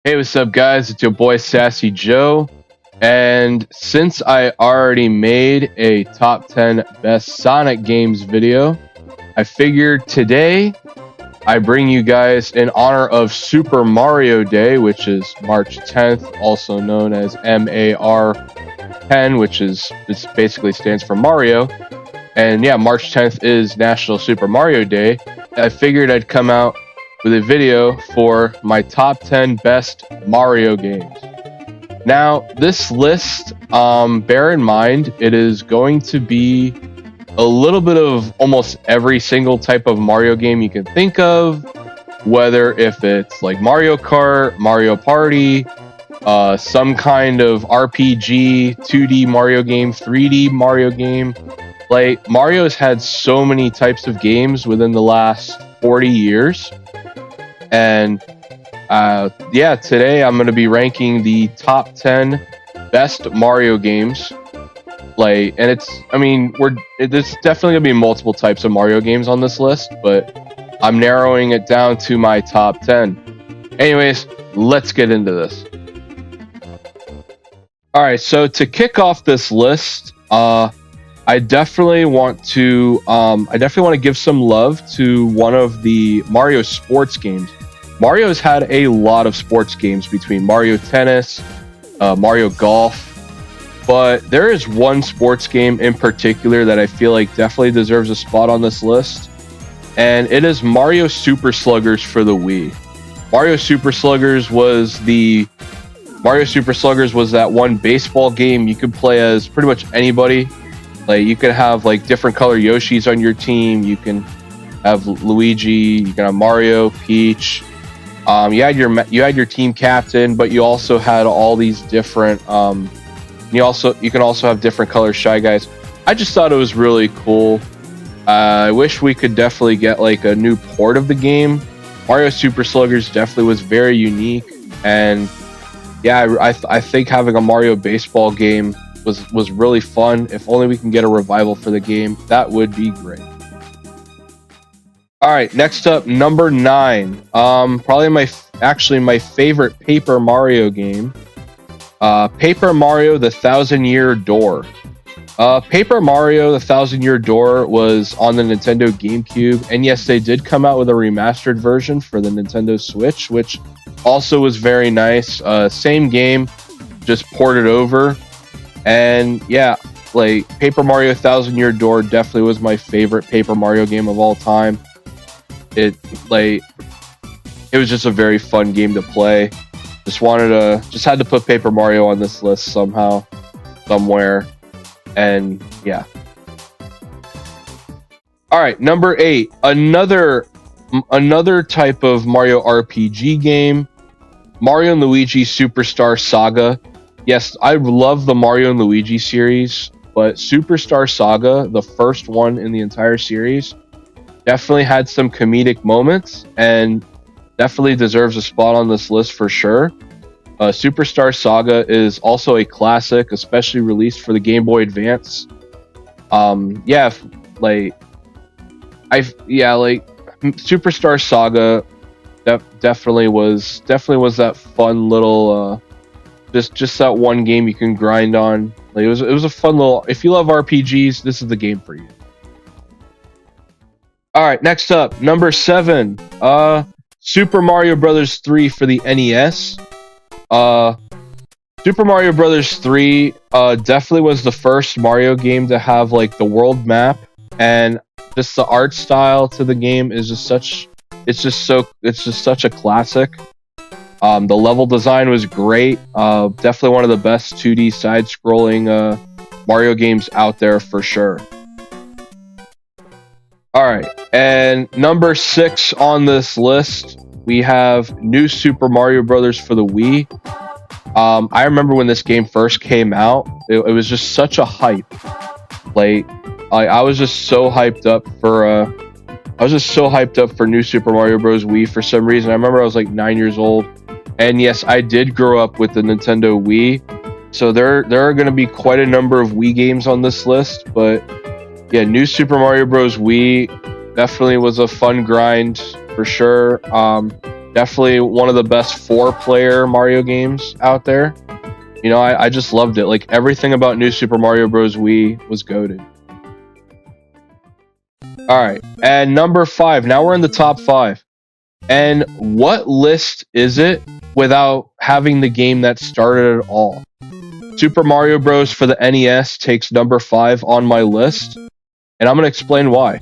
Hey, what's up, guys? It's your boy Sassy Joe. And since I already made a top 10 best Sonic games video, I figured today I bring you guys in honor of Super Mario Day, which is March 10th, also known as MAR 10, which is this basically stands for Mario. And yeah, March 10th is National Super Mario Day. I figured I'd come out with a video for my top 10 best Mario games. Now, this list, bear in mind, it is going to be a little bit of almost every single type of Mario game you can think of, whether if it's like Mario Kart, Mario Party, some kind of RPG, 2D Mario game, 3D Mario game. Like, Mario's had so many types of games within the last 40 years. And yeah, today I'm going to be ranking the top 10 best Mario games. Like, and there's definitely going to be multiple types of Mario games on this list, but I'm narrowing it down to my top 10. Anyways, let's get into this. All right, so to kick off this list, I definitely want to give some love to one of the Mario sports games. Mario's had a lot of sports games between Mario Tennis, Mario Golf, but there is one sports game in particular that I feel like definitely deserves a spot on this list, and it is Mario Super Sluggers for the Wii. Mario Super Sluggers was that one baseball game you could play as pretty much anybody. Like, you could have like different color Yoshis on your team. You can have Luigi. You can have Mario, Peach. You had your team captain, but you also had all these different. You can also have different color Shy Guys. I just thought it was really cool. I wish we could definitely get like a new port of the game. Mario Super Sluggers definitely was very unique, and yeah, I think having a Mario baseball game was really fun. If only we can get a revival for the game, that would be great. All right, next up, number 9. Probably my favorite Paper Mario game. Paper Mario: The Thousand-Year Door. Paper Mario: The Thousand-Year Door was on the Nintendo GameCube, and yes, they did come out with a remastered version for the Nintendo Switch, which also was very nice. Same game, just ported over. And yeah, like, Paper Mario: Thousand Year Door definitely was my favorite Paper Mario game of all time. It was just a very fun game to play. Just had to put Paper Mario on this list somehow, somewhere, and yeah. All right, number 8, another type of Mario RPG game, Mario and Luigi Superstar Saga. Yes, I love the Mario and Luigi series, but Superstar Saga, the first one in the entire series, definitely had some comedic moments and definitely deserves a spot on this list for sure. Superstar Saga is also a classic, especially released for the Game Boy Advance. Superstar Saga definitely was that fun little just that one game you can grind on. Like, it was a fun little. If you love RPGs, this is the game for you. All right, next up, number 7, Super Mario Bros. 3 for the NES. Super Mario Bros. 3 definitely was the first Mario game to have like the world map, and just the art style to the game is just such a classic. The level design was great. Definitely one of the best 2D side-scrolling Mario games out there for sure. All right, and number 6 on this list, we have New Super Mario Bros. For the Wii. I remember when this game first came out, it was just such a hype. Like, I was just so hyped up for New Super Mario Bros. Wii for some reason. I remember I was like 9 years old. And yes, I did grow up with the Nintendo Wii, so there are going to be quite a number of Wii games on this list. But yeah, New Super Mario Bros. Wii definitely was a fun grind for sure. Definitely one of the best 4-player Mario games out there. You know, I just loved it. Like, everything about New Super Mario Bros. Wii was goated. Alright, and number 5. Now we're in the top 5. And what list is it without having the game that started it all? Super Mario Bros. For the NES takes number 5 on my list, and I'm going to explain why.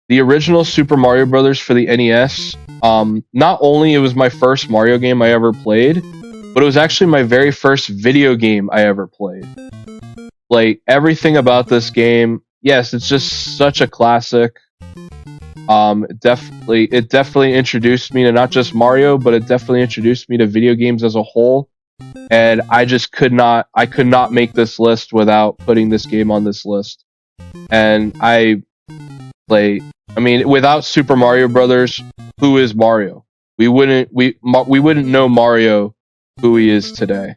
The original Super Mario Bros. For the NES, not only it was my first Mario game I ever played, but it was actually my very first video game I ever played. Like, everything about this game, yes, it's just such a classic. It definitely introduced me to not just Mario, but it definitely introduced me to video games as a whole. And I could not make this list without putting this game on this list. And without Super Mario Brothers, who is Mario? We wouldn't know Mario who he is today.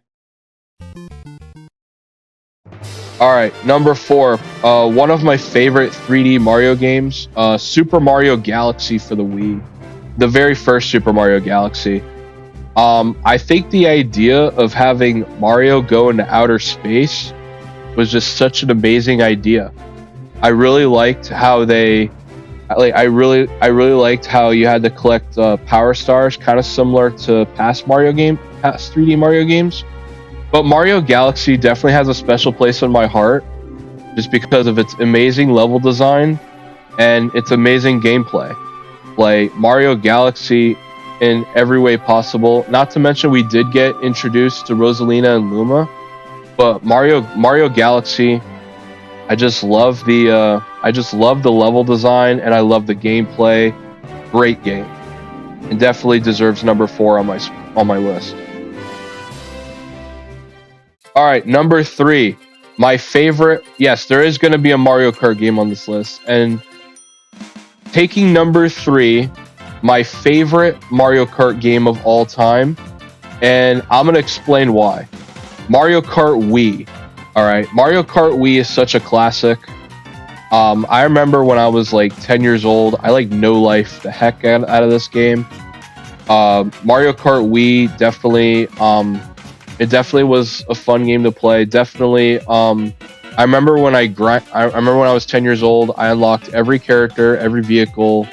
Alright, number 4. One of my favorite 3D Mario games, Super Mario Galaxy for the Wii. The very first Super Mario Galaxy. I think the idea of having Mario go into outer space was just such an amazing idea. I really liked how I really liked how you had to collect power stars, kind of similar to past 3D Mario games. But Mario Galaxy definitely has a special place in my heart, just because of its amazing level design and its amazing gameplay. Like, Mario Galaxy in every way possible. Not to mention we did get introduced to Rosalina and Luma, but Mario Galaxy, I just love the level design, and I love the gameplay. Great game, and definitely deserves number 4 on my list. All right, number 3, my favorite. Yes, there is going to be a Mario Kart game on this list, and taking number 3, my favorite Mario Kart game of all time, and I'm going to explain why. Mario Kart Wii. All right, Mario Kart Wii is such a classic. I remember when I was like 10 years old, I no-life the heck out of this game. Mario Kart Wii definitely. It definitely was a fun game to play. Definitely, I remember when I remember when I was 10 years old, I unlocked every character, every vehicle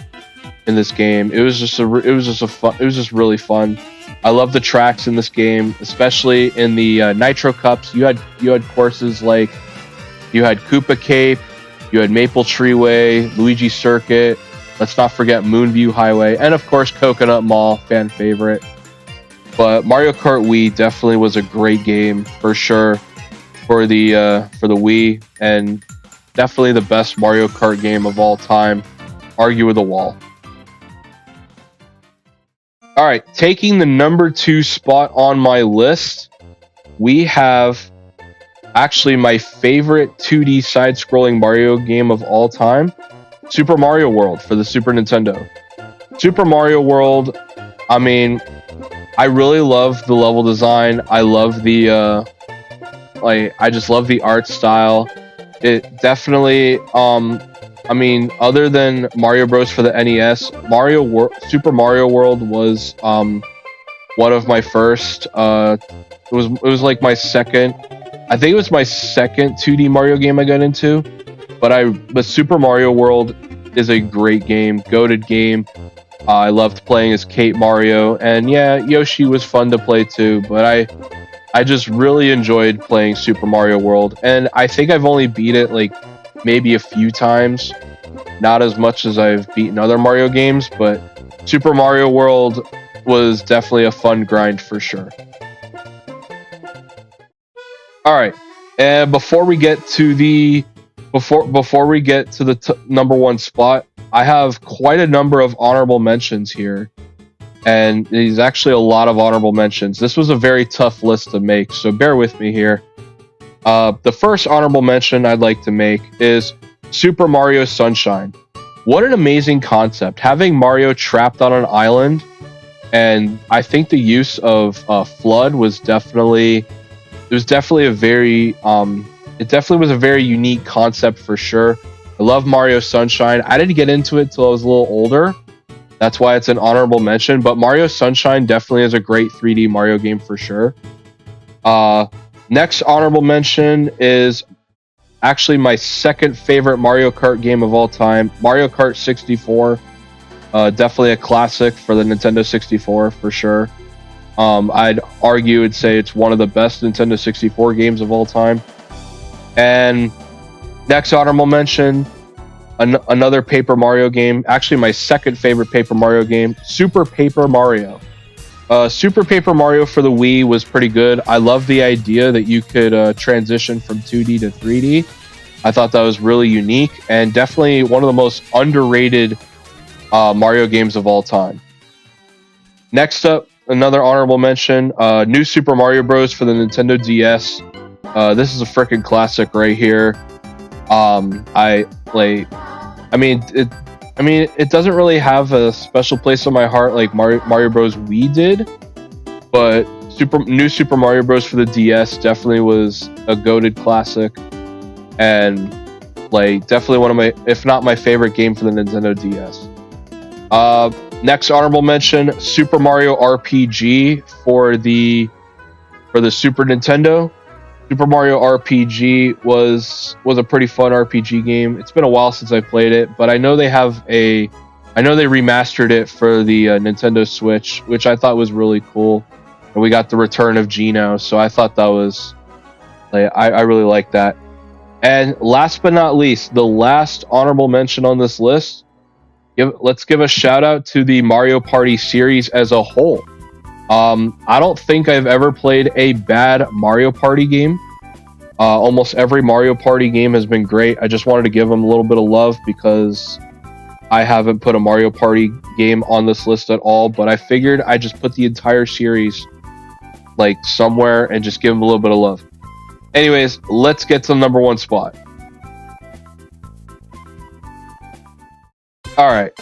in this game. It was just really fun. I love the tracks in this game, especially in the Nitro Cups. You had courses like you had Koopa Cape, you had Maple Treeway, Luigi Circuit. Let's not forget Moonview Highway, and of course Coconut Mall, fan favorite. But Mario Kart Wii definitely was a great game for sure for the Wii, and definitely the best Mario Kart game of all time. Argue with a wall. All right, taking the number 2 spot on my list, we have actually my favorite 2D side-scrolling Mario game of all time, Super Mario World for the Super Nintendo. Super Mario World, I mean, I really love the level design. I love the I just love the art style. It definitely other than Mario Bros for the NES, Super Mario World was one of my first it was like my second, I think it was my second 2D Mario game I got into. But Super Mario World is a great game, goated game. I loved playing as Kate Mario, and yeah, Yoshi was fun to play too, but I just really enjoyed playing Super Mario World, and I think I've only beat it like maybe a few times, not as much as I've beaten other Mario games, but Super Mario World was definitely a fun grind for sure. Alright, and before we get to the number 1 spot, I have quite a number of honorable mentions here, and there's actually a lot of honorable mentions. This was a very tough list to make, so bear with me here. The first honorable mention I'd like to make is Super Mario Sunshine. What an amazing concept, having Mario trapped on an island, and I think the use of FLUDD was definitely a very unique concept for sure. I love Mario Sunshine. I didn't get into it till I was a little older, That's why it's an honorable mention. But Mario Sunshine definitely is a great 3D Mario game for sure. Next honorable mention is actually my second favorite Mario Kart game of all time, Mario Kart 64. Definitely a classic for the Nintendo 64 for sure. I'd argue and say it's one of the best Nintendo 64 games of all time. And next honorable mention, another Paper Mario game. Actually, my second favorite Paper Mario game, Super Paper Mario. Super Paper Mario for the Wii was pretty good. I love the idea that you could transition from 2D to 3D. I thought that was really unique and definitely one of the most underrated Mario games of all time. Next up, another honorable mention, New Super Mario Bros. For the Nintendo DS. This is a freaking classic right here. It doesn't really have a special place in my heart like Mario Bros. Wii did, but New Super Mario Bros. For the DS definitely was a goated classic, and definitely one of my, if not my favorite game for the Nintendo DS. Next honorable mention, Super Mario RPG for the Super Nintendo. Super Mario RPG was a pretty fun RPG game. It's been a while since I played it, but I know they remastered it for the Nintendo Switch, which I thought was really cool. And we got the return of Geno, so I thought that was I really like that. And last but not least, the last honorable mention on this list, let's give a shout out to the Mario Party series as a whole. I don't think I've ever played a bad Mario Party game. Almost every Mario Party game has been great. I just wanted to give them a little bit of love because I haven't put a Mario Party game on this list at all, but I figured I'd just put the entire series somewhere and just give them a little bit of love. Anyways, let's get to the number one spot. All right.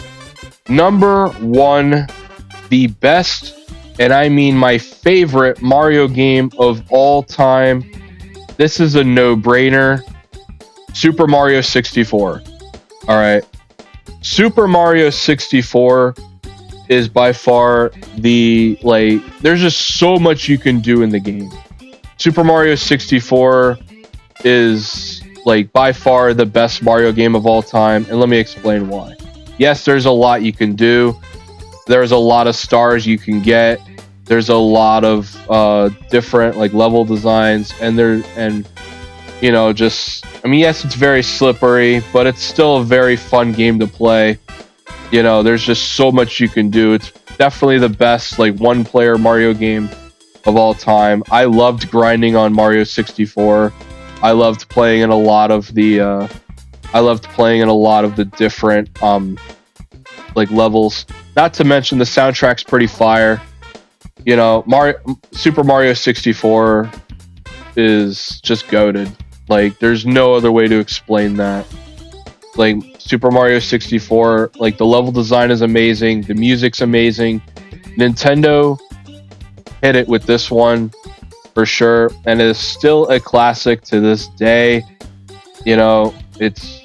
Number one, the best, and I mean my favorite Mario game of all time. This is a no-brainer. Super Mario 64. All right. Super Mario 64 is by far there's just so much you can do in the game. Super Mario 64 is by far the best Mario game of all time, and let me explain why. Yes, there's a lot you can do. There's a lot of stars you can get. There's a lot of different level designs, yes, it's very slippery, but it's still a very fun game to play. There's just so much you can do. It's definitely the best one-player Mario game of all time. I loved grinding on Mario 64. I loved playing in a lot of the different levels. Not to mention the soundtrack's pretty fire. Super Mario 64 is just goated. There's no other way to explain that. Super Mario 64, the level design is amazing, the music's amazing. Nintendo hit it with this one for sure, and it is still a classic to this day. It's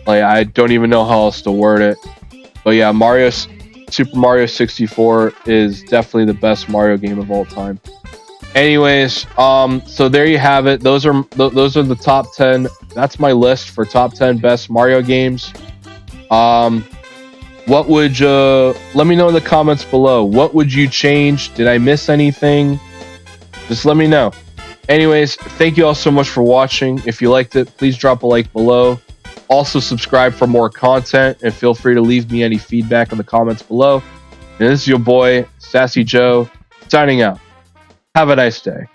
I don't even know how else to word it. But yeah, Super Mario 64 is definitely the best Mario game of all time. Anyways, so there you have it. Those are the top 10. That's my list for top 10 best Mario games. What would let me know in the comments below. What would you change? Did I miss anything? Just let me know. Anyways, thank you all so much for watching. If you liked it, please drop a like below. Also, subscribe for more content, and feel free to leave me any feedback in the comments below. And this is your boy, Sassy Joe, signing out. Have a nice day.